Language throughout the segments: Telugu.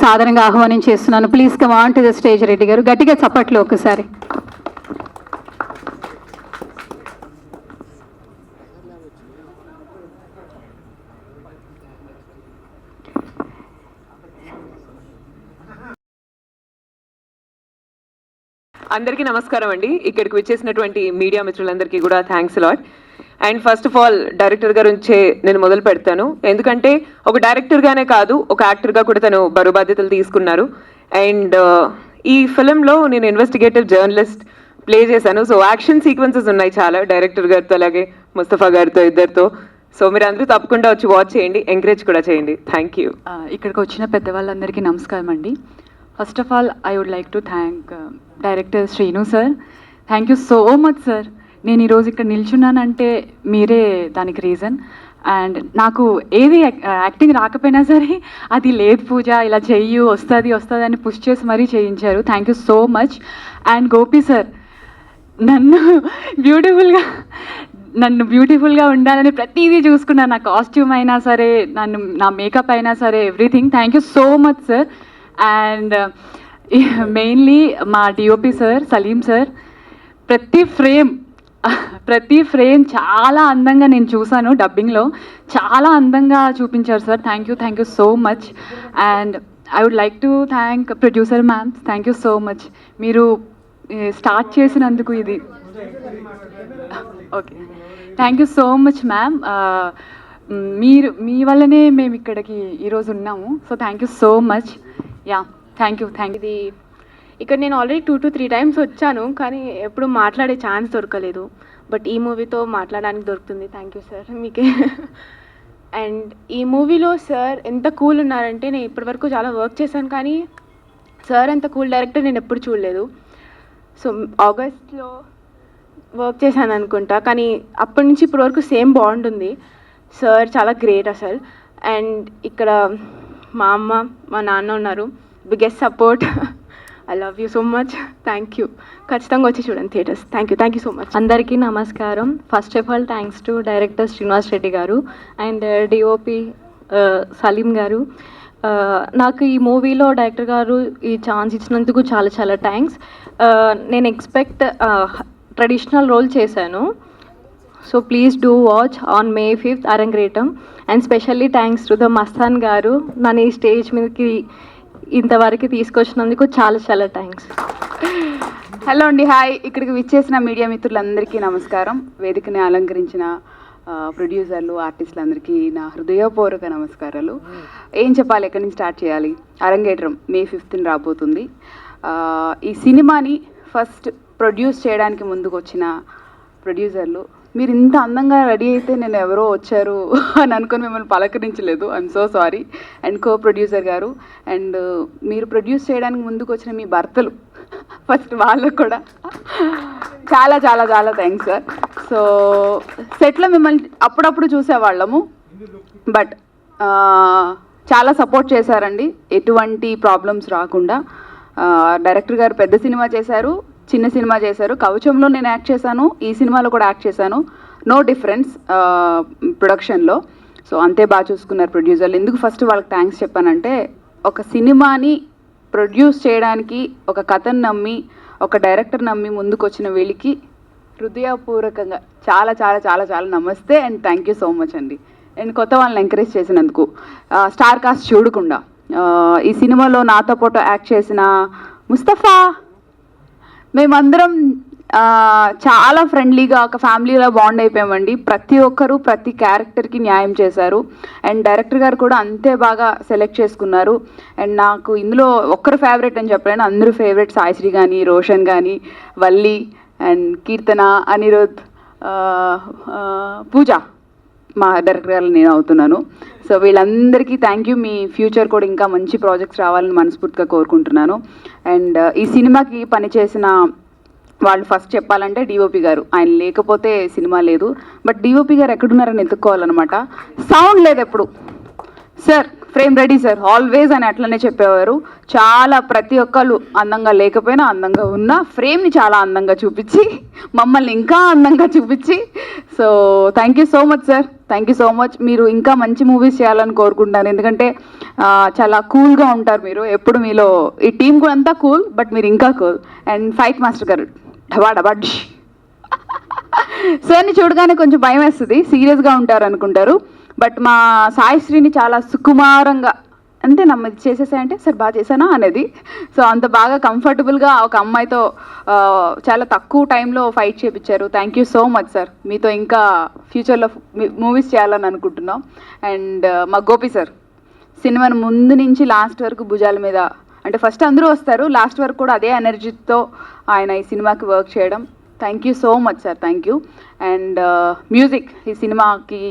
సాధారణంగా ఆహ్వానం చేస్తున్నాను. Please come on to the stage Reddy గారు. గట్టిగా చప్పట్లు ఒకసారి. అందరికీ నమస్కారం అండి. ఇక్కడికి వచ్చేసినటువంటి మీడియా మిత్రులందరికీ కూడా thanks lot. And first of all director గారి నుంచే నేను మొదలు పెడతాను. ఎందుకంటే ఒక డైరెక్టర్గానే కాదు, ఒక యాక్టర్గా కూడా తను బరువు బాధ్యతలు తీసుకున్నారు. అండ్ ఈ ఫిలింలో నేను ఇన్వెస్టిగేటివ్ జర్నలిస్ట్ ప్లే చేశాను. సో యాక్షన్ సీక్వెన్సెస్ ఉన్నాయి చాలా, డైరెక్టర్ గారితో అలాగే ముస్తఫా గారితో ఇద్దరితో. సో మీరు అందరూ తప్పకుండా వచ్చి వాచ్ చేయండి, ఎంకరేజ్ కూడా చేయండి. Thank you. ఇక్కడికి వచ్చిన పెద్దవాళ్ళందరికీ నమస్కారం అండి. First of all I would like to thank director Srinu sir. Thank you so much sir. నేను ఈరోజు ఇక్కడ నిల్చున్నానంటే మీరే దానికి రీజన్. అండ్ నాకు ఏది యాక్టింగ్ రాకపోయినా సరే అది లేదు పూజ ఇలా చెయ్యు వస్తుంది అని పుష్ చేసి మరీ చేయించారు. Thank you so much. And Gopi sir నన్ను బ్యూటిఫుల్గా ఉండాలని ప్రతిదీ చూసుకున్నాను. నా కాస్ట్యూమ్ అయినా సరే, నా మేకప్ అయినా సరే, everything. Thank you so much sir. And mainly మా డిఓపి సార్ సలీం సార్, ప్రతి ఫ్రేమ్ చాలా అందంగా నేను చూసాను. డబ్బింగ్లో చాలా అందంగా చూపించారు sir. Thank you so much. And I would like to thank producer ma'am. Thank you so much. మీరు స్టార్ట్ చేసినందుకు ఇది okay. Thank you so much ma'am. మీ వల్లనే మేము ఇక్కడికి ఈరోజు ఉన్నాము. So thank you so much. Yeah thank you. ఇది ఇక్కడ నేను ఆల్రెడీ 2 to 3 times వచ్చాను, కానీ ఎప్పుడు మాట్లాడే ఛాన్స్ దొరకలేదు. బట్ ఈ మూవీతో మాట్లాడడానికి దొరుకుతుంది. థ్యాంక్ యూ సార్ మీకే. అండ్ ఈ మూవీలో సార్ ఎంత కూల్ ఉన్నారంటే, నేను ఇప్పటివరకు చాలా వర్క్ చేశాను కానీ సార్ అంత కూల్ డైరెక్టర్ నేను ఎప్పుడు చూడలేదు. సో ఆగస్ట్లో వర్క్ చేశాను అనుకుంటా, కానీ అప్పటి నుంచి ఇప్పటి వరకు సేమ్ బాండ్ ఉంది. సార్ చాలా గ్రేట్ అసలు. అండ్ ఇక్కడ మా అమ్మ మా నాన్న ఉన్నారు, biggest support. I love you so much. Thank you. ఖచ్చితంగా వచ్చి చూడండి theatres. Thank you so much. అందరికీ నమస్కారం. First of all thanks to director Srinivas Reddy గారు అండ్ డిఓపి సలీం గారు. నాకు ఈ మూవీలో డైరెక్టర్ గారు ఈ ఛాన్స్ ఇచ్చినందుకు చాలా చాలా థ్యాంక్స్. నేను ఎక్స్పెక్ట్ ట్రెడిషనల్ రోల్ చేశాను. So please do watch on May 5th Arangetam. And specially thanks to the Mastan గారు, నన్ను ఈ స్టేజ్ మీదకి ఇంతవరకు తీసుకొచ్చినందుకు చాలా చాలా థ్యాంక్స్. హలో అండి, హాయ్. ఇక్కడికి విచ్చేసిన మీడియా మిత్రులందరికీ నమస్కారం. వేదికని అలంకరించిన ప్రొడ్యూసర్లు, ఆర్టిస్టులందరికీ నా హృదయపూర్వక నమస్కారాలు. ఏం చెప్పాలి, ఎక్కడి నుంచి స్టార్ట్ చేయాలి? అరంగేట్రం May 5th రాబోతుంది. ఈ సినిమాని ఫస్ట్ ప్రొడ్యూస్ చేయడానికి ముందుకు వచ్చిన ప్రొడ్యూసర్లు, మీరు ఇంత అందంగా రెడీ అయితే నేను ఎవరో వచ్చారు అని అనుకుని మిమ్మల్ని పలకరించలేదు. I'm so sorry. And co producer గారు, అండ్ మీరు ప్రొడ్యూస్ చేయడానికి ముందుకు వచ్చిన మీ భర్తలు, ఫస్ట్ వాళ్ళకు కూడా చాలా చాలా చాలా థ్యాంక్స్ సార్. సో సెట్లో మిమ్మల్ని అప్పుడప్పుడు చూసేవాళ్ళము, బట్ చాలా సపోర్ట్ చేశారండి, ఎటువంటి ప్రాబ్లమ్స్ రాకుండా. డైరెక్టర్ గారు పెద్ద సినిమా చేశారు, చిన్న సినిమా చేశారు. కవచంలో నేను యాక్ట్ చేశాను, ఈ సినిమాలో కూడా యాక్ట్ చేశాను. నో డిఫరెన్స్ ప్రొడక్షన్లో. సో అంతే బాగా చూసుకున్నారు ప్రొడ్యూసర్లు. ఎందుకు ఫస్ట్ వాళ్ళకి థ్యాంక్స్ చెప్పానంటే, ఒక సినిమాని ప్రొడ్యూస్ చేయడానికి ఒక కథను నమ్మి, ఒక డైరెక్టర్ నమ్మి ముందుకు వచ్చిన వీళ్ళకి హృదయపూర్వకంగా చాలా చాలా చాలా చాలా నమస్తే and thank you so much అండి. అండ్ కొత్త వాళ్ళని ఎంకరేజ్ చేసినందుకు, స్టార్ కాస్ట్ చూడకుండా ఈ సినిమాలో నాతో పాటు యాక్ట్ చేసిన ముస్తఫా, మేమందరం చాలా ఫ్రెండ్లీగా ఒక ఫ్యామిలీలో బాండ్ అయిపోయామండి. ప్రతి ఒక్కరూ ప్రతి క్యారెక్టర్కి న్యాయం చేశారు. అండ్ డైరెక్టర్ గారు కూడా అంతే బాగా సెలెక్ట్ చేసుకున్నారు. అండ్ నాకు ఇందులో ఒక్కరు ఫేవరెట్ అని చెప్పలేను, అందరూ ఫేవరెట్. సాయిశ్రీ కానీ, రోషన్ కానీ, వల్లి అండ్ కీర్తన, అనిరుద్, పూజ మా డైరెక్టర్ గారు నేను అవుతున్నాను. సో వీళ్ళందరికీ థ్యాంక్ యూ. మీ ఫ్యూచర్ కూడా ఇంకా మంచి ప్రాజెక్ట్స్ రావాలని మనస్ఫూర్తిగా కోరుకుంటున్నాను. అండ్ ఈ సినిమాకి పనిచేసిన వాళ్ళు ఫస్ట్ చెప్పాలంటే డిఓపి గారు, ఆయన లేకపోతే సినిమా లేదు. బట్ డిఓపి గారు ఎక్కడున్నారని ఎత్తుక్కోవాలన్నమాట. సౌండ్ లేదు ఎప్పుడు. Sir frame ready sir always అని అట్లనే చెప్పేవారు. చాలా ప్రతి ఒక్కళ్ళు అందంగా లేకపోయినా అందంగా ఉన్న ఫ్రేమ్ని చాలా అందంగా చూపించి మమ్మల్ని ఇంకా అందంగా చూపించి, so thank you so much sir. Thank you so much. మీరు ఇంకా మంచి మూవీస్ చేయాలని కోరుకుంటున్నాను, ఎందుకంటే చాలా కూల్గా ఉంటారు మీరు ఎప్పుడు. మీలో ఈ టీం కూడా అంతా కూల్, బట్ మీరు ఇంకా కూల్. అండ్ ఫైట్ మాస్టర్ గారు డబాడ్ సార్ని చూడగానే కొంచెం భయం వేస్తుంది, సీరియస్గా ఉంటారు అనుకుంటారు, బట్ మా సాయిశ్రీని చాలా సుకుమారంగా అంతే నమ్మది చేసేసాయంటే సార్ బాగా చేశానా అనేది. సో అంత బాగా కంఫర్టబుల్గా ఒక అమ్మాయితో చాలా తక్కువ టైంలో ఫైట్ చేయించారు. Thank you so much sir. మీతో ఇంకా ఫ్యూచర్లో మూవీస్ చేయాలని అనుకుంటున్నాం. అండ్ మా గోపి సార్ సినిమాను ముందు నుంచి లాస్ట్ వరకు భుజాల మీద, అంటే ఫస్ట్ అందరూ వస్తారు, లాస్ట్ వరకు కూడా అదే ఎనర్జీతో ఆయన ఈ సినిమాకి వర్క్ చేయడం. Thank you so much sir, thank you. And music, ఈ సినిమాకి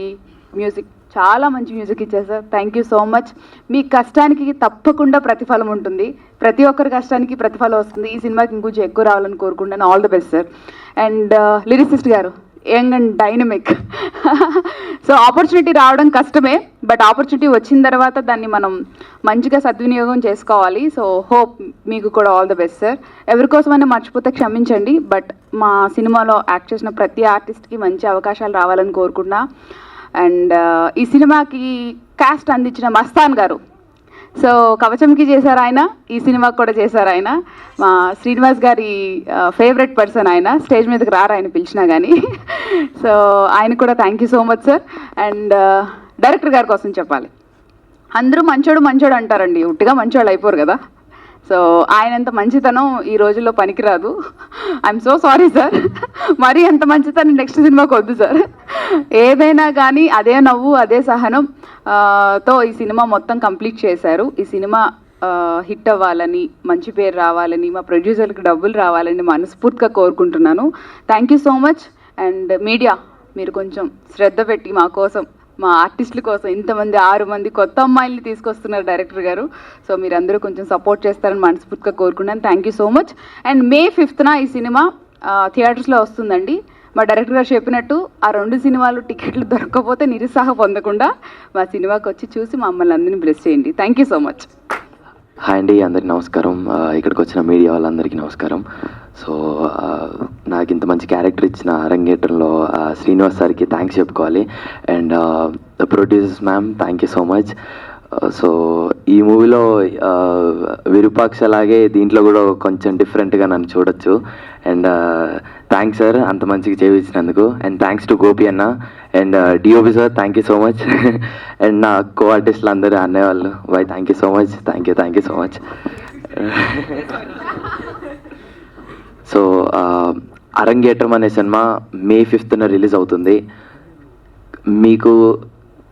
మ్యూజిక్ చాలా మంచి మ్యూజిక్ ఇచ్చారు sir, thank you so much. మీ కష్టానికి తప్పకుండా ప్రతిఫలం ఉంటుంది, ప్రతి ఒక్కరి కష్టానికి ప్రతిఫలం వస్తుంది. ఈ సినిమాకి ఇంకొంచెం ఎక్కువ రావాలని కోరుకుంటాను. All the best sir. And lyricist గారు young and dynamic. So opportunity రావడం కష్టమే, బట్ ఆపర్చునిటీ వచ్చిన తర్వాత దాన్ని మనం మంచిగా సద్వినియోగం చేసుకోవాలి. సో హోప్ మీకు కూడా ఆల్ ది బెస్ట్ సార్. ఎవరికోసమైనా మర్చిపోతే క్షమించండి, బట్ మా సినిమాలో యాక్ట్ చేసిన ప్రతి ఆర్టిస్ట్కి మంచి అవకాశాలు రావాలని కోరుకుంటున్నా. అండ్ ఈ సినిమాకి కాస్ట్ అందించిన మస్తాన్ గారు, సో కవచంకి చేశారు ఆయన, ఈ సినిమాకి కూడా చేశారు ఆయన. మా శ్రీనివాస్ గారి ఫేవరెట్ పర్సన్ ఆయన, స్టేజ్ మీదకి రారు ఆయన పిలిచినా కానీ. సో ఆయన కూడా thank you so much sir. And director గారి కోసం చెప్పాలి, అందరూ మంచోడు అంటారండి, ఉట్టిగా మంచోళ్ళు అయిపోరు కదా. సో ఆయనంత మంచితనం ఈ రోజుల్లో పనికిరాదు. ఐఎమ్ సో సారీ సార్, మరీ ఎంత మంచితనం నెక్స్ట్ సినిమాకి వద్దు సార్. ఏదైనా కానీ అదే నవ్వు అదే సహనం తో ఈ సినిమా మొత్తం కంప్లీట్ చేశారు. ఈ సినిమా హిట్ అవ్వాలని, మంచి పేరు రావాలని, మా ప్రొడ్యూసర్కి డబ్బులు రావాలని మనస్ఫూర్తిగా కోరుకుంటున్నాను. Thank you so much. And media, మీరు కొంచెం శ్రద్ధ పెట్టి మా కోసం, మా ఆర్టిస్టుల కోసం, ఇంతమంది 6 మంది కొత్త అమ్మాయిల్ని తీసుకొస్తున్నారు డైరెక్టర్ గారు. సో మీరందరూ కొంచెం సపోర్ట్ చేస్తారని మనస్ఫూర్తిగా కోరుకున్నాను. Thank you so much. And May 5th ఈ సినిమా థియేటర్స్లో వస్తుందండి. మా డైరెక్టర్ గారు చెప్పినట్టు ఆ 2 సినిమాలు టికెట్లు దొరకకపోతే నిరుత్సాహం పొందకుండా మా సినిమాకి వచ్చి చూసి మమ్మల్ని అందరినీ బ్లెస్ చేయండి. Thank you so much. Hi అండి, అందరికీ నమస్కారం. ఇక్కడికి వచ్చిన మీడియా వాళ్ళందరికీ నమస్కారం. సో నాకు ఇంత మంచి క్యారెక్టర్ ఇచ్చిన అరంగేట్రంలో శ్రీనివాస్ సార్కి థ్యాంక్స్ చెప్పుకోవాలి. And producers ma'am, thank you so much. So ఈ మూవీలో విరూపాక్ష లాగే దీంట్లో కూడా కొంచెం డిఫరెంట్గా నన్ను చూడొచ్చు. అండ్ థ్యాంక్స్ సార్ అంత మంచిగా చేయించినందుకు. అండ్ థ్యాంక్స్ టు గోపి అన్న and DOP sir, thank you so much. And నా కో ఆర్టిస్టులు అందరూ అన్నయ్య వాళ్ళు, why thank you so much, thank you so much. So Arangetram అనే సినిమా May 5th రిలీజ్ అవుతుంది. మీకు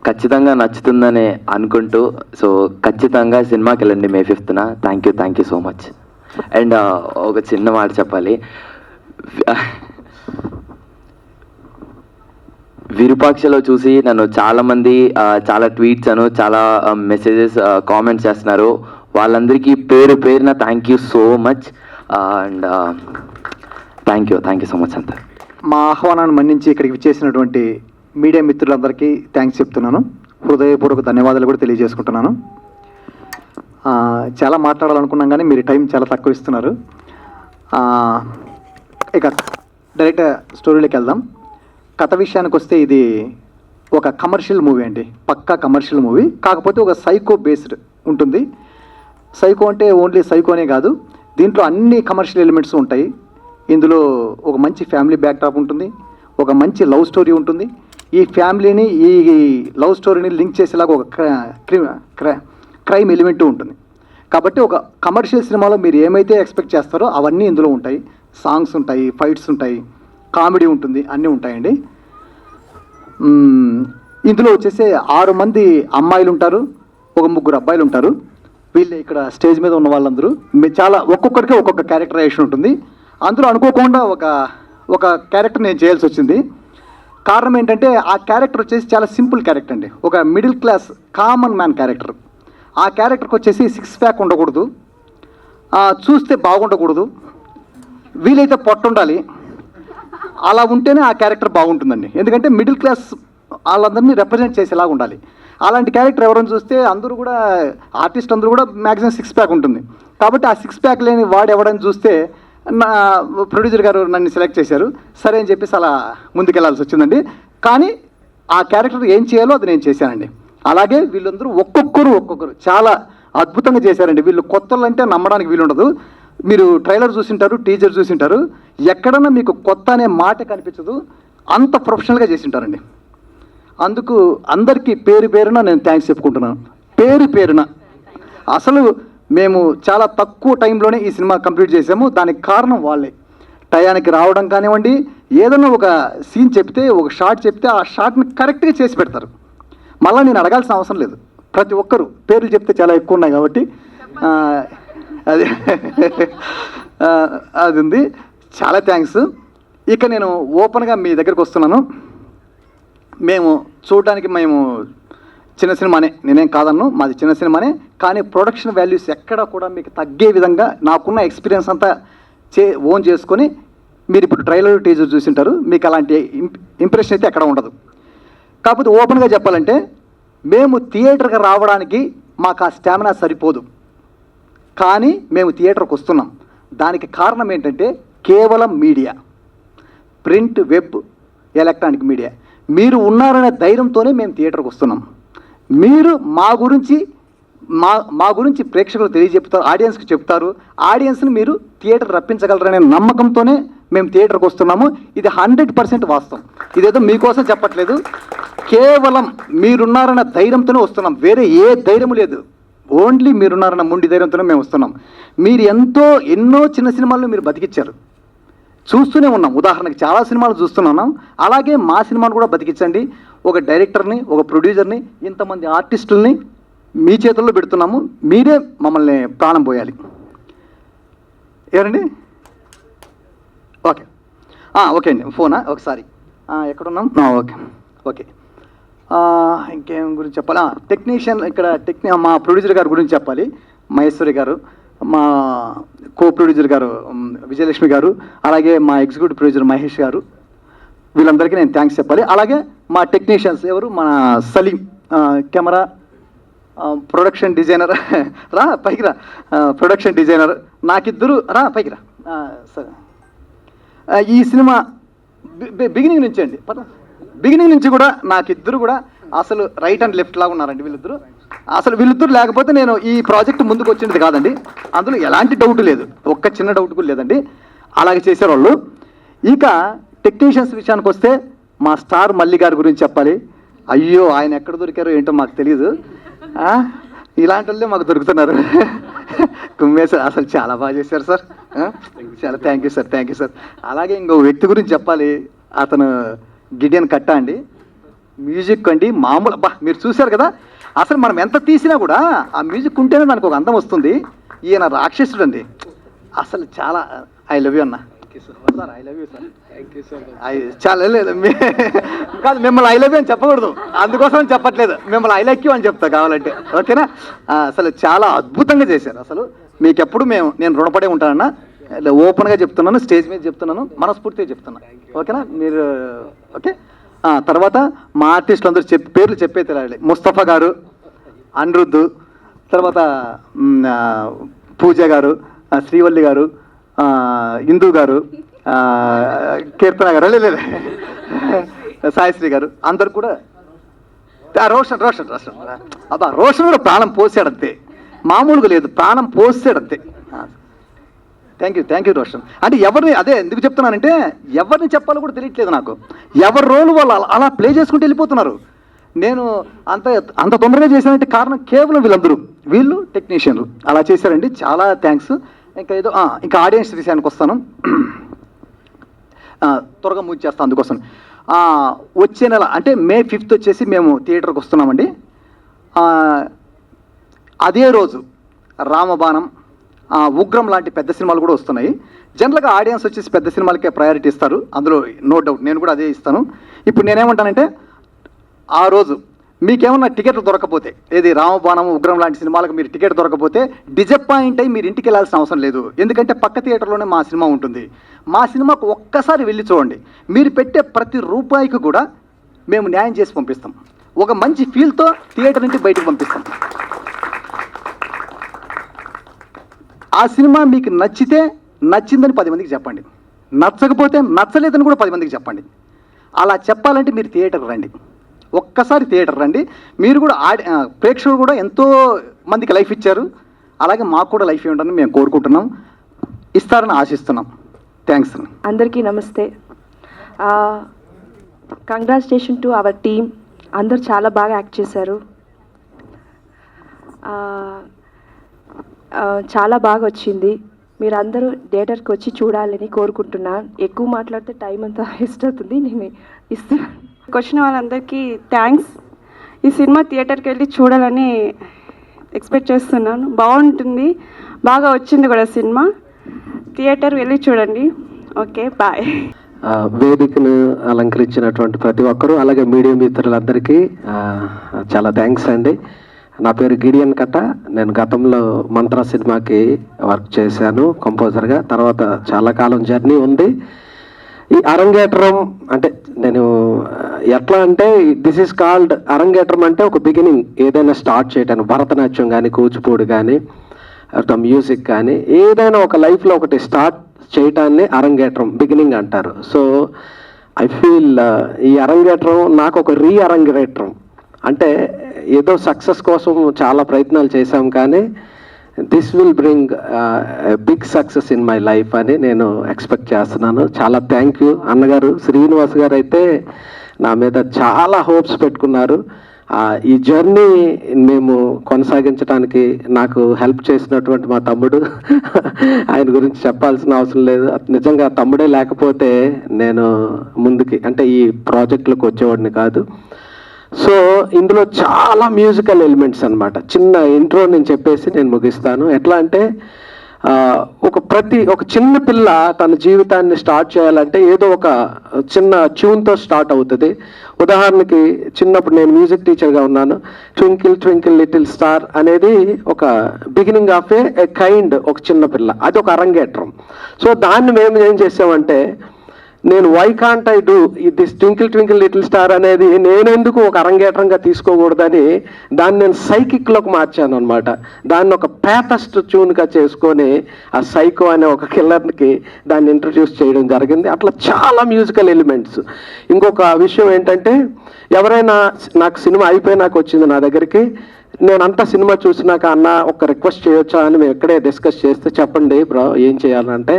ఖచ్చితంగా నచ్చుతుందని అనుకుంటూ, సో ఖచ్చితంగా సినిమాకి వెళ్ళండి May 5th. Thank you so much. And ఒక చిన్న మాట చెప్పాలి, విరూపాక్షలో చూసి నన్ను చాలామంది చాలా ట్వీట్స్ చాలా మెసేజెస్ కామెంట్స్ చేస్తున్నారు. వాళ్ళందరికీ పేరున thank you so much. And thank you so much అంతా. మా ఆహ్వానాన్ని మన్నించి ఇక్కడికి విచ్చేసినటువంటి మీడియా మిత్రులందరికీ థ్యాంక్స్ చెప్తున్నాను. హృదయపూర్వక ధన్యవాదాలు కూడా తెలియజేసుకుంటున్నాను. చాలా మాట్లాడాలనుకున్నాం కానీ మీరు టైం చాలా తక్కువ ఇస్తున్నారు. ఇక డైరెక్ట్ స్టోరీలోకి వెళ్దాం. కథ విషయానికి వస్తే ఇది ఒక కమర్షియల్ మూవీ అండి, పక్కా కమర్షియల్ మూవీ. కాకపోతే ఒక సైకో బేస్డ్ ఉంటుంది. సైకో అంటే ఓన్లీ సైకోనే కాదు, దీంట్లో అన్ని కమర్షియల్ ఎలిమెంట్స్ ఉంటాయి. ఇందులో ఒక మంచి ఫ్యామిలీ బ్యాక్డ్రాప్ ఉంటుంది, ఒక మంచి లవ్ స్టోరీ ఉంటుంది. ఈ ఫ్యామిలీని ఈ లవ్ స్టోరీని లింక్ చేసేలాగా ఒక క్రైమ్ ఎలిమెంట్ ఉంటుంది. కాబట్టి ఒక కమర్షియల్ సినిమాలో మీరు ఏమైతే ఎక్స్పెక్ట్ చేస్తారో అవన్నీ ఇందులో ఉంటాయి. సాంగ్స్ ఉంటాయి, ఫైట్స్ ఉంటాయి, కామెడీ ఉంటుంది, అన్నీ ఉంటాయండి. ఇందులో వచ్చేసి 6 మంది అమ్మాయిలు ఉంటారు, ఒక 3 అబ్బాయిలు ఉంటారు. వీళ్ళు ఇక్కడ స్టేజ్ మీద ఉన్న వాళ్ళందరూ చాలా ఒక్కొక్కరికి ఒక్కొక్క క్యారెక్టరైజేషన్ ఉంటుంది. అందులో అనుకోకుండా ఒక క్యారెక్టర్ నేను చేయాల్సి వచ్చింది. కారణం ఏంటంటే ఆ క్యారెక్టర్ వచ్చేసి చాలా సింపుల్ క్యారెక్టర్ అండి, ఒక middle class common man character. ఆ క్యారెక్టర్కి వచ్చేసి 6 ప్యాక్ ఉండకూడదు, చూస్తే బాగుండకూడదు, వీలైతే పొట్ట ఉండాలి. అలా ఉంటేనే ఆ క్యారెక్టర్ బాగుంటుందండి. ఎందుకంటే మిడిల్ క్లాస్ వాళ్ళందరినీ రిప్రజెంట్ చేసేలాగా ఉండాలి. అలాంటి క్యారెక్టర్ ఎవరైనా చూస్తే అందరూ కూడా ఆర్టిస్ట్ అందరూ కూడా మ్యాక్సిమం 6 ప్యాక్ ఉంటుంది. కాబట్టి ఆ 6 ప్యాక్ లేని వాడు ఎవడని చూస్తే నా ప్రొడ్యూసర్ గారు నన్ను సెలెక్ట్ చేశారు. సరే అని చెప్పేసి అలా ముందుకెళ్లాల్సి వచ్చిందండి. కానీ ఆ క్యారెక్టర్ ఏం చేయాలో అది నేను చేశానండి. అలాగే వీళ్ళందరూ ఒక్కొక్కరు చాలా అద్భుతంగా చేశారండి. వీళ్ళు కొత్తలు అంటే నమ్మడానికి వీలుండదు. మీరు ట్రైలర్ చూసింటారు, టీజర్ చూసింటారు, ఎక్కడన్నా మీకు కొత్త అనే మాట కనిపించదు, అంత ప్రొఫెషనల్గా చేసింటారండి. అందుకు అందరికీ పేరు పేరున నేను థ్యాంక్స్ చెప్పుకుంటున్నాను. పేరు పేరున అసలు మేము చాలా తక్కువ టైంలోనే ఈ సినిమా కంప్లీట్ చేసాము. దానికి కారణం వాళ్ళే. టయానికి రావడం కానివ్వండి, ఏదైనా ఒక సీన్ చెప్తే, ఒక షాట్ చెప్తే ఆ షాట్ని కరెక్ట్గా చేసి పెడతారు. మళ్ళీ నేను అడగాల్సిన అవసరం లేదు. ప్రతి ఒక్కరు పేర్లు చెప్తే చాలా ఎక్కువ ఉన్నాయి కాబట్టి అది అది ఉంది. చాలా థ్యాంక్స్. ఇక నేను ఓపెన్గా మీ దగ్గరికి వస్తున్నాను. మేము చూడడానికి చిన్న సినిమానే, నేనేం కాదన్ను, మాది చిన్న సినిమానే. కానీ ప్రొడక్షన్ వాల్యూస్ ఎక్కడ కూడా మీకు తగ్గే విధంగా నాకున్న ఎక్స్పీరియన్స్ అంతా ఓన్ చేసుకొని, మీరు ఇప్పుడు ట్రైలర్ టీజర్ చూసింటారు, మీకు అలాంటి ఇంప్రెషన్ అయితే ఎక్కడ ఉండదు. కాకపోతే ఓపెన్గా చెప్పాలంటే మేము థియేటర్కి రావడానికి మాకు ఆ స్టామినా సరిపోదు, కానీ మేము థియేటర్కి వస్తున్నాం. దానికి కారణం ఏంటంటే కేవలం media, print, web, electronic media. మీరు ఉన్నారనే ధైర్యంతోనే మేము థియేటర్కి వస్తున్నాం. మీరు మా గురించి ప్రేక్షకులు తెలియజెప్తారు, ఆడియన్స్కి చెప్తారు. ఆడియన్స్ని మీరు థియేటర్ రప్పించగలరనే నమ్మకంతోనే మేము థియేటర్కి వస్తున్నాము. ఇది 100% వాస్తవం. ఇదేదో మీకోసం చెప్పట్లేదు, కేవలం మీరున్నారన్న ధైర్యంతోనే వస్తున్నాం. వేరే ఏ ధైర్యం లేదు, ఓన్లీ మీరున్నారన్న ముండి ధైర్యంతోనే మేము వస్తున్నాం. మీరు ఎన్నో చిన్న సినిమాలను మీరు బతికిచ్చారు, చూస్తూనే ఉన్నాం. ఉదాహరణకి చాలా సినిమాలు చూస్తున్నాం. అలాగే మా సినిమాను కూడా బతికించండి. ఒక డైరెక్టర్ని, ఒక ప్రొడ్యూసర్ని, ఇంతమంది ఆర్టిస్టుల్ని మీ చేతుల్లో పెడుతున్నాము. మీరే మమ్మల్ని ప్రాణం పోయాలి. ఎవరండి? ఓకే ఓకే అండి. ఫోనా? ఒకసారి ఎక్కడున్నాం? ఓకే. ఇంకేం గురించి చెప్పాలి? టెక్నీషియన్ ఇక్కడ మా ప్రొడ్యూసర్ గారి గురించి చెప్పాలి. మహేశ్వరి గారు, మా కో ప్రొడ్యూసర్ గారు విజయలక్ష్మి గారు, అలాగే మా ఎగ్జిక్యూటివ్ ప్రొడ్యూసర్ మహేష్ గారు, వీళ్ళందరికీ నేను థ్యాంక్స్ చెప్పాలి. అలాగే మా టెక్నీషియన్స్ ఎవరు? మన సలీం కెమెరా, ప్రొడక్షన్ డిజైనర్, రా పైకి రా, ప్రొడక్షన్ డిజైనర్, నాకిద్దరు, రా పైకి రా. సరే, ఈ సినిమా బిగినింగ్ నుంచి అండి, బిగినింగ్ నుంచి కూడా నాకిద్దరు కూడా అసలు రైట్ అండ్ లెఫ్ట్ లాగా ఉన్నారండి వీళ్ళిద్దరు. అసలు వీళ్ళిద్దరు లేకపోతే నేను ఈ ప్రాజెక్ట్ ముందుకు వచ్చినది కాదండి. అందులో ఎలాంటి డౌట్ లేదు, ఒక్క చిన్న డౌట్ కూడా లేదండి. అలాగే చేశారు వాళ్ళు. ఇక టెక్నీషియన్స్ విషయానికి వస్తే మా స్టార్ మల్లి గారి గురించి చెప్పాలి. అయ్యో, ఆయన ఎక్కడ దొరికారో ఏంటో మాకు తెలియదు, ఇలాంటి వాళ్ళే మాకు దొరుకుతున్నారు. కుమ్మేశారు, అసలు చాలా బాగా చేశారు సార్, చాలా థ్యాంక్ యూ సార్. అలాగే ఇంకో వ్యక్తి గురించి చెప్పాలి. అతను గిడియన్ కట్టా అండి. మ్యూజిక్ అండి మామూలు, మీరు చూశారు కదా, అసలు మనం ఎంత తీసినా కూడా ఆ మ్యూజిక్ ఉంటేనే దానికి ఒక అందం వస్తుంది. ఈయన రాక్షసుడు అండి, అసలు చాలా. ఐ లవ్ యూ అన్న. Sir I love you sir. చాలా లేదు కాదు, మిమ్మల్ని ఐ లవ్ యూ అని చెప్పకూడదు, అందుకోసం చెప్పట్లేదు, మిమ్మల్ని ఐ లైక్ యూ అని చెప్తా కావాలంటే, ఓకేనా? అసలు చాలా అద్భుతంగా చేశారు. అసలు మీకు ఎప్పుడు నేను రుణపడే ఉంటానన్నా, ఓపెన్గా చెప్తున్నాను, స్టేజ్ మీద చెప్తున్నాను, మనస్ఫూర్తిగా చెప్తున్నాను, ఓకేనా? మీరు ఓకే. తర్వాత మా ఆర్టిస్టులు అందరూ పేర్లు చెప్పే తెలియాలి. ముస్తఫా గారు, అనిరుద్ధ్, తర్వాత పూజ గారు, శ్రీవల్లి గారు, ఇందు గారు, కీర్తన గారు, లేదు సాయిశ్రీ గారు, అందరు కూడా. రోషన్ రోషన్ కూడా ప్రాణం పోసాడంతే, మామూలుగా లేదు, ప్రాణం పోసాడంతే. Thank you Roshan. అంటే ఎవరిని, అదే ఎందుకు చెప్తున్నానంటే ఎవరిని చెప్పాలో కూడా తెలియట్లేదు నాకు. ఎవరి రోల్ వాళ్ళు అలా ప్లే చేసుకుంటూ వెళ్ళిపోతున్నారు. నేను అంత తొందరగా చేశానంటే కారణం కేవలం వీళ్ళు టెక్నీషియన్లు అలా చేశారండి. చాలా థ్యాంక్స్. ఇంకా ఆడియన్స్ విషయానికి వస్తాను, త్వరగా మూవ్ చేస్తాను. అందుకోసం వచ్చే నెల అంటే May 5th వచ్చేసి మేము థియేటర్కి వస్తున్నామండి. అదే రోజు రామబాణం, ఉగ్రం లాంటి పెద్ద సినిమాలు కూడా వస్తున్నాయి. జనరల్గా ఆడియన్స్ వచ్చేసి పెద్ద సినిమాలకే ప్రయారిటీ ఇస్తారు, అందులో నో డౌట్, నేను కూడా అదే ఇస్తాను. ఇప్పుడు నేనేమంటానంటే, ఆ రోజు మీకేమన్నా టికెట్లు దొరకపోతే, ఏది రామబాణం, ఉగ్రం లాంటి సినిమాలకు మీరు టికెట్ దొరకపోతే డిజపాయింట్ అయ్యి మీరు ఇంటికి వెళ్ళాల్సిన అవసరం లేదు. ఎందుకంటే పక్క థియేటర్లోనే మా సినిమా ఉంటుంది. మా సినిమాకు ఒక్కసారి వెళ్ళి చూడండి, మీరు పెట్టే ప్రతి రూపాయికి కూడా మేము న్యాయం చేసి పంపిస్తాం. ఒక మంచి ఫీల్తో థియేటర్ నుంచి బయటకు పంపిస్తాం. ఆ సినిమా మీకు నచ్చిందని 10 మందికి చెప్పండి, నచ్చకపోతే నచ్చలేదని కూడా 10 మందికి చెప్పండి. అలా చెప్పాలంటే మీరు థియేటర్కి రండి, ఒక్కసారి థియేటర్ రండి. మీరు కూడా ప్రేక్షకులు కూడా ఎంతో మందికి లైఫ్ ఇచ్చారు, అలాగే మాకు కూడా లైఫ్ ఇవ్వండి మేము కోరుకుంటున్నాం, ఇస్తారని ఆశిస్తున్నాం. థ్యాంక్స్. అందరికీ నమస్తే. Congratulation to our team. అందరు చాలా బాగా యాక్ట్ చేశారు. చాలా బాగా వచ్చింది. మీరు అందరూ థియేటర్కి వచ్చి చూడాలని కోరుకుంటున్నాను. ఎక్కువ మాట్లాడితే టైం అంతా వేస్ట్ అవుతుంది, నేను ఇస్తున్నాను. వచ్చిన వాళ్ళందరికీ థ్యాంక్స్. ఈ సినిమా థియేటర్కి వెళ్ళి చూడాలని ఎక్స్పెక్ట్ చేస్తున్నాను. బాగుంటుంది, బాగా వచ్చింది కూడా సినిమా. థియేటర్ వెళ్ళి చూడండి. Okay, bye. వేదికను అలంకరించినటువంటి ప్రతి ఒక్కరూ, అలాగే మీడియా మిత్రులందరికీ చాలా థ్యాంక్స్ అండి. నా పేరు గిడియన్ కట్ట. నేను గతంలో మంత్ర సినిమాకి వర్క్ చేశాను కంపోజర్గా. తర్వాత చాలా కాలం జర్నీ ఉంది. ఈ అరంగేట్రం అంటే నేను ఎట్లా అంటే దిస్ ఈజ్ కాల్డ్ అరంగేట్రం అంటే ఒక బిగినింగ్. ఏదైనా స్టార్ట్ చేయటానికి భరతనాట్యం కానీ, కూచిపూడి కానీ, మ్యూజిక్ కానీ, ఏదైనా ఒక లైఫ్లో ఒకటి స్టార్ట్ చేయటాన్ని అరంగేట్రం బిగినింగ్ అంటారు. సో ఐ ఫీల్ ఈ అరంగేట్రం నాకు ఒక అరంగేట్రం. అంటే ఏదో సక్సెస్ కోసం చాలా ప్రయత్నాలు చేశాం, కానీ this will bring big success in my life అని నేను ఎక్స్పెక్ట్ చేస్తున్నాను. చాలా థ్యాంక్ యూ అన్నగారు. శ్రీనివాస్ గారు అయితే నా మీద చాలా హోప్స్ పెట్టుకున్నారు. ఈ జర్నీ మేము కొనసాగించడానికి నాకు హెల్ప్ చేసినటువంటి మా తమ్ముడు, ఆయన గురించి చెప్పాల్సిన అవసరం లేదు. నిజంగా తమ్ముడే లేకపోతే నేను ముందుకి అంటే ఈ ప్రాజెక్టులకు వచ్చేవాడిని కాదు. సో ఇందులో చాలా మ్యూజికల్ ఎలిమెంట్స్ అన్నమాట. చిన్న ఇంట్రో నేను చెప్పేసి నేను ముగిస్తాను. ఎట్లా అంటే ఒక చిన్న పిల్ల తన జీవితాన్ని స్టార్ట్ చేయాలంటే ఏదో ఒక చిన్న ట్యూన్తో స్టార్ట్ అవుతుంది. ఉదాహరణకి చిన్నప్పుడు నేను మ్యూజిక్ టీచర్గా ఉన్నాను. ట్వింకిల్ ట్వింకిల్ లిటిల్ స్టార్ అనేది ఒక బిగినింగ్ ఆఫ్ ఏ కైండ్, ఒక చిన్న పిల్ల, అది ఒక అరంగేట్రం. సో దాన్ని మేము ఏం చేసామంటే, నేను why can't I do this twinkle twinkle little star అనేది నేనెందుకు ఒక అరంగేట్రంగా తీసుకోకూడదని దాన్ని నేను సైకిక్లోకి మార్చాను అనమాట. దాన్ని ఒక పేతస్ట్ ట్యూన్గా చేసుకొని ఆ సైకో అనే ఒక కిల్లర్కి దాన్ని ఇంట్రడ్యూస్ చేయడం జరిగింది. అట్లా చాలా మ్యూజికల్ ఎలిమెంట్స్. ఇంకొక విషయం ఏంటంటే, ఎవరైనా నాకు సినిమా అయిపోయినాక వచ్చింది నా దగ్గరికి, నేనంతా సినిమా చూసినాక అన్న ఒక రిక్వెస్ట్ చేయొచ్చా అని మేము ఎక్కడే డిస్కస్ చేస్తే, చెప్పండి బ్రో ఏం చేయాలంటే,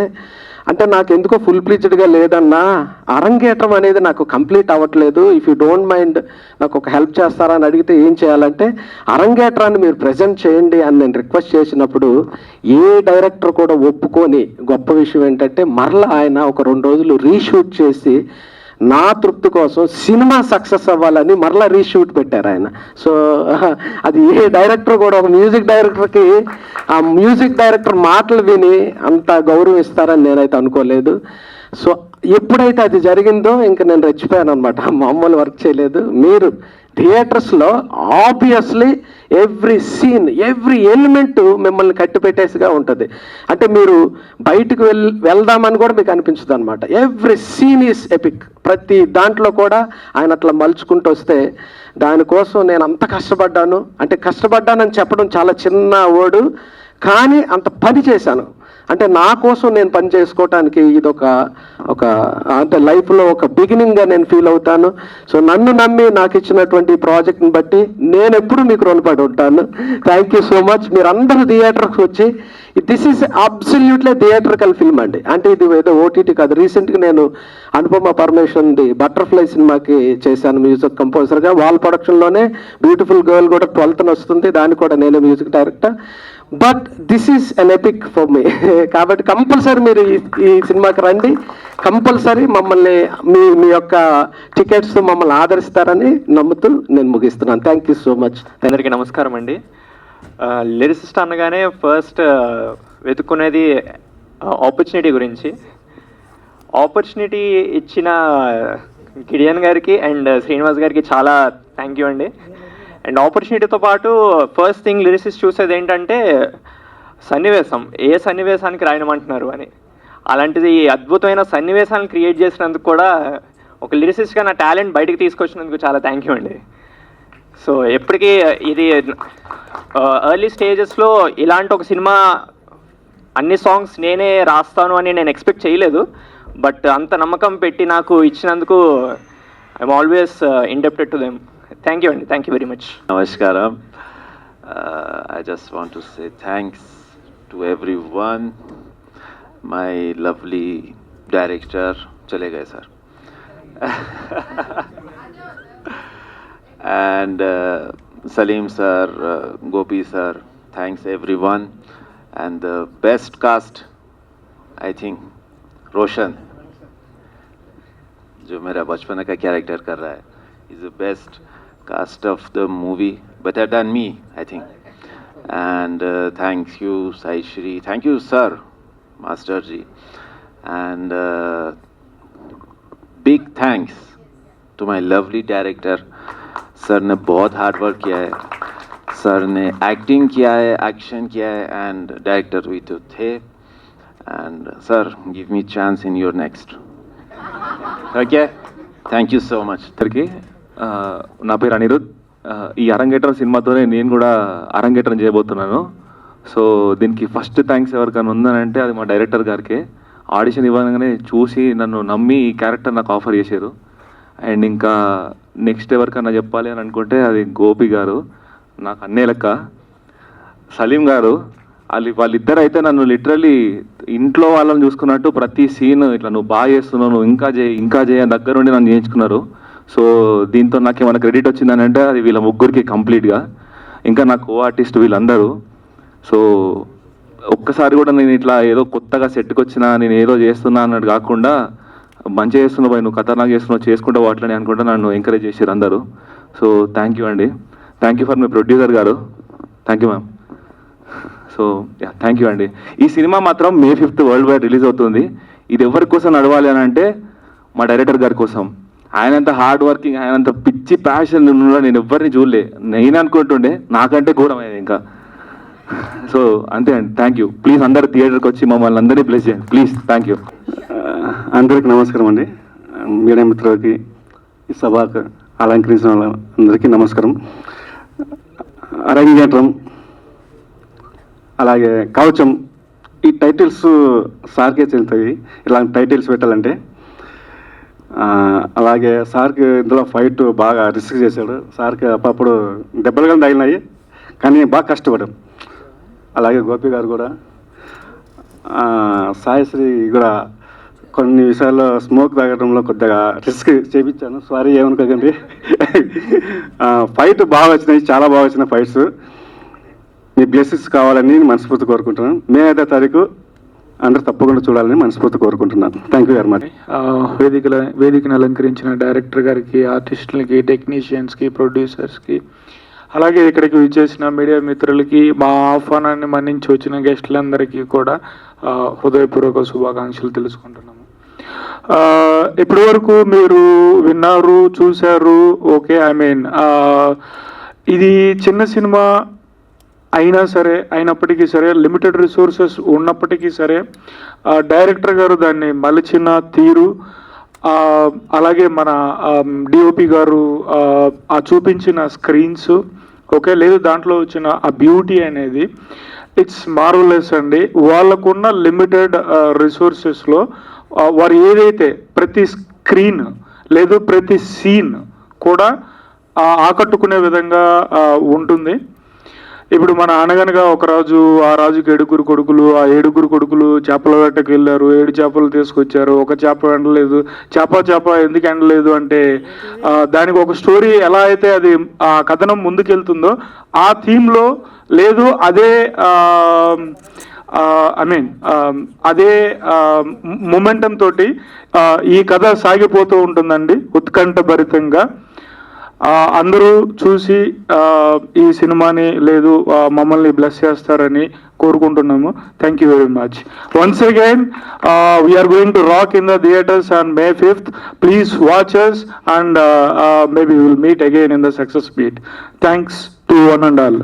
నాకు ఎందుకో ఫుల్ ప్లీజ్డ్గా లేదన్నా, అరంగేట్రం అనేది నాకు కంప్లీట్ అవ్వట్లేదు, ఇఫ్ యూ డోంట్ మైండ్ నాకు ఒక హెల్ప్ చేస్తారా అని అడిగితే ఏం చేయాలంటే, అరంగేట్రాన్ని మీరు ప్రజెంట్ చేయండి అని నేను రిక్వెస్ట్ చేసినప్పుడు ఏ డైరెక్టర్ కూడా ఒప్పుకొని, గొప్ప విషయం ఏంటంటే మరలా ఆయన ఒక 2 రోజులు రీషూట్ చేసి నా తృప్తి కోసం సినిమా సక్సెస్ అవ్వాలని మరలా రీషూట్ పెట్టారు ఆయన. సో అది ఏ డైరెక్టర్ కూడా ఒక మ్యూజిక్ డైరెక్టర్కి ఆ మ్యూజిక్ డైరెక్టర్ మాటలు విని అంత గౌరవం ఇస్తారని నేనైతే అనుకోలేదు. సో ఎప్పుడైతే అది జరిగిందో ఇంకా నేను రెచ్చిపోయాను అనమాట. మామూలు వర్క్ చేయలేదు. మీరు థియేటర్స్లో obviously every scene, every element మిమ్మల్ని కట్టిపెట్టేసిగా ఉంటుంది. అంటే మీరు బయటకు వెళ్దామని కూడా మీకు అనిపించదు అనమాట. Every scene is epic. ప్రతి దాంట్లో కూడా ఆయన అట్లా మలుచుకుంటూ వస్తే, దానికోసం నేను అంత కష్టపడ్డాను. అంటే కష్టపడ్డానని చెప్పడం చాలా చిన్న వర్డ్, కానీ అంత పని చేశాను. అంటే నా కోసం నేను పని చేసుకోవటానికి ఇది ఒక అంటే లైఫ్లో ఒక బిగినింగ్గా నేను ఫీల్ అవుతాను. సో నన్ను నమ్మి నాకు ఇచ్చినటువంటి ప్రాజెక్ట్ని బట్టి నేను ఎప్పుడు మీకు రుణపడి ఉంటాను. Thank you so much. మీరు అందరూ థియేటర్కి వచ్చి, this is absolutely theatrical film అండి. అంటే ఇది ఏదో ఓటీటీ కాదు. రీసెంట్గా నేను అనుపమ పరమేశ్వరన్ది బటర్ఫ్లై సినిమాకి చేశాను మ్యూజిక్ కంపోజర్గా. వాల్ ప్రొడక్షన్లోనే బ్యూటిఫుల్ గర్ల్ కూడా 12th వస్తుంది, దానికి కూడా నేనే music director. But this is an epic for me. కాబట్టి కంపల్సరీ మీరు ఈ సినిమాకి రండి. కంపల్సరీ మమ్మల్ని మీ యొక్క టికెట్స్ మమ్మల్ని ఆదరిస్తారని నమ్ముతూ నేను ముగిస్తున్నాను. Thank you so much. అందరికీ నమస్కారం అండి. లిరిసిస్ట్ అనగానే ఫస్ట్ వెతుక్కునేది ఆపర్చునిటీ గురించి. ఆపర్చునిటీ ఇచ్చిన గిడియన్ గారికి అండ్ శ్రీనివాస్ గారికి చాలా థ్యాంక్ యూ అండి. అండ్ ఆపర్చునిటీతో పాటు ఫస్ట్ థింగ్ లిరిసిస్ట్ చూసేది ఏంటంటే సన్నివేశం, ఏ సన్నివేశానికి రాయనమంటున్నారు అని. అలాంటిది అద్భుతమైన సన్నివేశాలను క్రియేట్ చేసినందుకు కూడా ఒక లిరిసిస్ట్గా నా టాలెంట్ బయటకు తీసుకొచ్చినందుకు చాలా థ్యాంక్ యూ అండి. సో ఎప్పటికీ ఇది ఎర్లీ స్టేజెస్లో ఇలాంటి ఒక సినిమా అన్ని సాంగ్స్ నేనే రాస్తాను అని నేను ఎక్స్పెక్ట్ చేయలేదు. బట్ అంత నమ్మకం పెట్టి నాకు ఇచ్చినందుకు I'm always indebted to them. Thank you అండి, thank you very much. Namaskaram. I just want to say thanks to everyone. My lovely director, chale gaye sir. And Salim sir, Gopi sir, thanks everyone. And the best cast, I think, Roshan, जो मेरा बचपन का कैरेक्टर कर रहा है, is the best cast of the movie, better than me, I think. And thank you, Sai Shri. Thank you, sir, Master Ji. And big thanks to my lovely director. Sir ने बहुत हार्ड वर्क किया है, सर ने एक्टिंग किया है, एक्शन किया है, एंड डायरेक्टर भी तो थे. And sir, give me chance in your next. Okay, thank you so much. అందరికీ నా పేరు అనిరుద్. ఈ అరంగేట్రం సినిమాతోనే నేను కూడా అరంగేట్రం చేయబోతున్నాను. సో దీనికి ఫస్ట్ థ్యాంక్స్ ఎవరికైనా ఉందనంటే అది మా డైరెక్టర్ గారికి. ఆడిషన్ ఇవ్వగానే చూసి నన్ను నమ్మి ఈ క్యారెక్టర్ నాకు ఆఫర్ చేశారు. అండ్ ఇంకా నెక్స్ట్ ఎవరికైనా చెప్పాలి అని అనుకుంటే అది గోపి గారు, నాకు అన్నే లెక్క. సలీం గారు, వాళ్ళిద్దరు అయితే నన్ను లిటరల్లీ ఇంట్లో వాళ్ళని చూసుకున్నట్టు ప్రతి సీన్ ఇట్లా నువ్వు బాగా చేస్తున్నావు, నువ్వు ఇంకా చేయ దగ్గర ఉండి నన్ను చేయించుకున్నారు. సో దీంతో నాకు ఏమైనా క్రెడిట్ వచ్చిందని అంటే అది వీళ్ళ ముగ్గురికి కంప్లీట్గా. ఇంకా నా కో ఆర్టిస్ట్ వీళ్ళందరూ. సో ఒక్కసారి కూడా నేను ఇట్లా ఏదో కొత్తగా సెట్కి వచ్చినా నేను ఏదో చేస్తున్నా అన్నట్టు కాకుండా మంచిగా చేస్తున్నావు బాయ్, నువ్వు ఖతర్నాక్ చేస్తున్నావు, చేసుకుంటూ అట్లని అనుకుంటా నన్ను ఎంకరేజ్ చేశారు అందరూ. సో థ్యాంక్ యూ అండి. Thank you for my producer గారు. Thank you ma'am. So thank you అండి. ఈ సినిమా మాత్రం May 5th world wide release అవుతుంది. ఇది ఎవరి కోసం నడవాలి అని అంటే మా డైరెక్టర్ గారి కోసం. ఆయనంత హార్డ్ వర్కింగ్, ఆయనంత పిచ్చి ప్యాషన్ నేను ఎవరిని చూడలే. నేను అనుకుంటుండే నాకంటే ఘోరమైంది ఇంకా. సో అంతే అండి. Thank you. ప్లీజ్ అందరు థియేటర్కి వచ్చి మమ్మల్ని అందరినీ ప్లేస్ చేయండి ప్లీజ్. Thank you. అందరికీ నమస్కారం అండి. మీడియా మిత్రులకి, ఈ సభకు అలంకరించిన వాళ్ళందరికీ నమస్కారం. అరంగేట్రం, అలాగే కవచం, ఈ టైటిల్స్ సార్కే చెల్తాయి. ఇలాంటి టైటిల్స్ పెట్టాలంటే అలాగే సార్కి ఇందులో ఫైట్ బాగా రిస్క్ చేశాడు. సార్కి అప్పుడు దెబ్బలు కానీ తగిలినాయి, కానీ బాగా కష్టపడాం. అలాగే గోపి గారు కూడా, సాయిశ్రీ కూడా కొన్ని విషయాల్లో స్మోక్ తాగడంలో కొద్దిగా రిస్క్ చేయించాను, సారీ ఏమనుకోకండి. ఫైట్ బాగా వచ్చినాయి, చాలా బాగా వచ్చిన ఫైట్స్. మీ బ్లెస్సింగ్స్ కావాలని మనస్ఫూర్తి కోరుకుంటున్నాను. May 5వ తారీఖు అందరూ తప్పకుండా చూడాలని మనస్ఫూర్తి కోరుకుంటున్నాను. Thank you very much. వేదికను అలంకరించిన డైరెక్టర్ గారికి, ఆర్టిస్టులకి, టెక్నీషియన్స్కి, ప్రొడ్యూసర్స్కి, అలాగే ఇక్కడికి విచ్చేసిన మీడియా మిత్రులకి, మా ఆహ్వానాన్ని మన్నించి వచ్చిన గెస్టులందరికీ కూడా హృదయపూర్వక శుభాకాంక్షలు తెలుసుకుంటున్నాము. ఇప్పటి వరకు మీరు విన్నారు, చూశారు. ఓకే, ఐ మీన్ ఇది చిన్న సినిమా అయినప్పటికీ సరే, లిమిటెడ్ రిసోర్సెస్ ఉన్నప్పటికీ సరే, డైరెక్టర్ గారు దాన్ని మలిచిన తీరు, అలాగే మన డిఓపి గారు ఆ చూపించిన స్క్రీన్స్, ఓకే, లేదు దాంట్లో వచ్చిన ఆ బ్యూటీ అనేది ఇట్స్ మార్వలెస్ అండి. వాళ్ళకున్న లిమిటెడ్ రిసోర్సెస్లో వారు ఏదైతే ప్రతి స్క్రీన్ లేదు ప్రతి సీన్ కూడా ఆకట్టుకునే విధంగా ఉంటుంది. ఇప్పుడు మన అనగనగా ఒక రాజు, ఆ రాజుకి 7 కొడుకులు, ఆ 7 కొడుకులు చేపల వేటకు వెళ్ళారు, 7 చేపలు తీసుకొచ్చారు, ఒక చేప ఎండలేదు. చేప ఎందుకు ఎండలేదు అంటే దానికి ఒక స్టోరీ ఎలా అయితే అది ఆ కథనం ముందుకెళ్తుందో ఆ థీమ్లో లేదు, అదే అదే మొమెంటం తోటి ఈ కథ సాగిపోతూ ఉంటుందండి ఉత్కంఠభరితంగా. అందరూ చూసి ఈ సినిమాని లేదు మమ్మల్ని బ్లెస్ చేస్తారని కోరుకుంటున్నాము. Thank you very much. Once again we are going to rock in the theatres on May 5th. Please watch us and maybe we will meet again in the success meet. Thanks to one and all.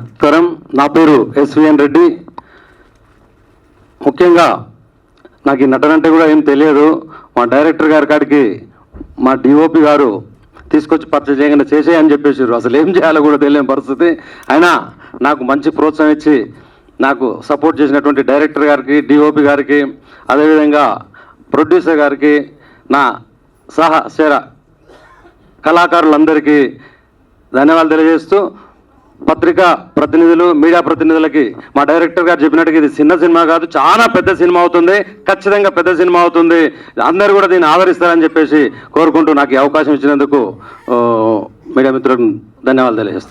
నా పేరు SVN రెడ్డి. ముఖ్యంగా నాకు ఈ నటన అంటే కూడా ఏం తెలియదు. మా డైరెక్టర్ గారి కాడికి మా డిఓపి గారు తీసుకొచ్చి పరిచయం చేయకుండా చేసేయని చెప్పేసారు. అసలు ఏం చేయాలో కూడా తెలియని పరిస్థితి. అయినా నాకు మంచి ప్రోత్సాహం ఇచ్చి నాకు సపోర్ట్ చేసినటువంటి డైరెక్టర్ గారికి, డిఓపి గారికి, అదేవిధంగా ప్రొడ్యూసర్ గారికి, నా సహచర కళాకారులందరికీ ధన్యవాదాలు తెలియజేస్తూ పత్రికా ప్రతినిధులు, మీడియా ప్రతినిధులకి మా డైరెక్టర్ గారు చెప్పినట్టుగా ఇది చిన్న సినిమా కాదు, చాలా పెద్ద సినిమా అవుతుంది, ఖచ్చితంగా పెద్ద సినిమా అవుతుంది, అందరూ కూడా దీన్ని ఆదరిస్తారని చెప్పేసి కోరుకుంటూ నాకు ఈ అవకాశం ఇచ్చినందుకు మీడియా మిత్రులకు ధన్యవాదాలు తెలియజేస్తాను.